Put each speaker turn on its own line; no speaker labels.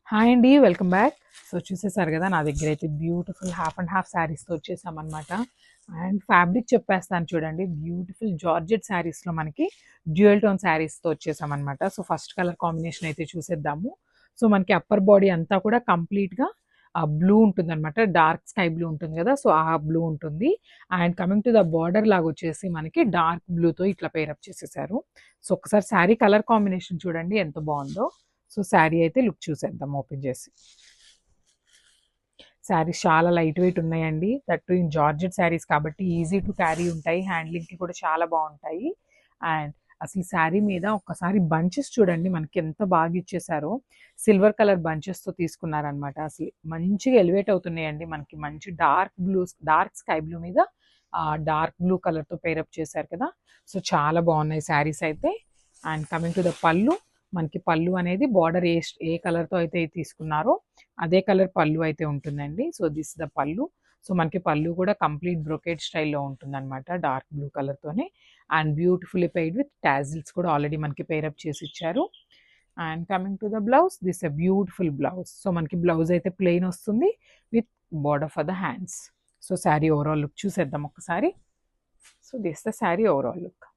Hi అండి, welcome back. So చూసేసారు కదా, నా దగ్గర అయితే బ్యూటిఫుల్ హాఫ్ అండ్ హాఫ్ శారీస్తో వచ్చేసామన్నమాట. అండ్ ఫ్యాబ్రిక్ చెప్పేస్తాను చూడండి, బ్యూటిఫుల్ జార్జెట్ శారీస్లో మనకి డ్యూయల్ టోన్ శారీస్తో వచ్చేసామన్నమాట. సో ఫస్ట్ కలర్ కాంబినేషన్ అయితే చూసేద్దాము. సో మనకి అప్పర్ బాడీ అంతా కూడా కంప్లీట్గా ఆ బ్లూ ఉంటుంది అనమాట, డార్క్ స్కై బ్లూ ఉంటుంది కదా, సో ఆ బ్లూ ఉంటుంది. And coming to the border లాగా వచ్చేసి మనకి డార్క్ బ్లూతో ఇట్లా పేరప్ చేసేసారు. సో ఒకసారి శారీ కలర్ కాంబినేషన్ చూడండి ఎంత బాగుందో. సో శారీ అయితే లుక్ చూసేద్దాం ఓపెన్ చేసి. శారీస్ చాలా లైట్ వెయిట్ ఉన్నాయండి, దట్టు ఇన్ జార్జెట్ శారీస్ కాబట్టి ఈజీ టు క్యారీ ఉంటాయి, హ్యాండ్లింగ్కి కూడా చాలా బాగుంటాయి. అండ్ అసలు శారీ మీద ఒక్కసారి బంచెస్ చూడండి మనకి ఎంత బాగా ఇచ్చేసారో. Silver colour బంచెస్తో తీసుకున్నారనమాట. అసలు మంచిగా ఎలివేట్ అవుతున్నాయండి మనకి. మంచి dark blue, dark sky blue మీద డార్క్ బ్లూ కలర్తో పేరప్ చేశారు కదా. సో చాలా బాగున్నాయి శారీస్ అయితే. అండ్ కమింగ్ టు ద పళ్ళు, మనకి పళ్ళు అనేది బార్డర్ ఏ కలర్తో అయితే తీసుకున్నారో అదే కలర్ పళ్ళు అయితే ఉంటుందండి. So this the pallu. సో మనకి పళ్ళు కూడా కంప్లీట్ బ్రొకేట్ స్టైల్లో ఉంటుందన్నమాట, డార్క్ బ్లూ కలర్తోనే. And beautifully paired with tassels కూడా ఆల్రెడీ మనకి పేరప్ చేసి ఇచ్చారు. And coming to the blouse, this a beautiful blouse. So మనకి బ్లౌజ్ అయితే ప్లెయిన్ వస్తుంది with border for the hands. So sari overall look చూసేద్దాం ఒక్కసారి. So this the sari overall look.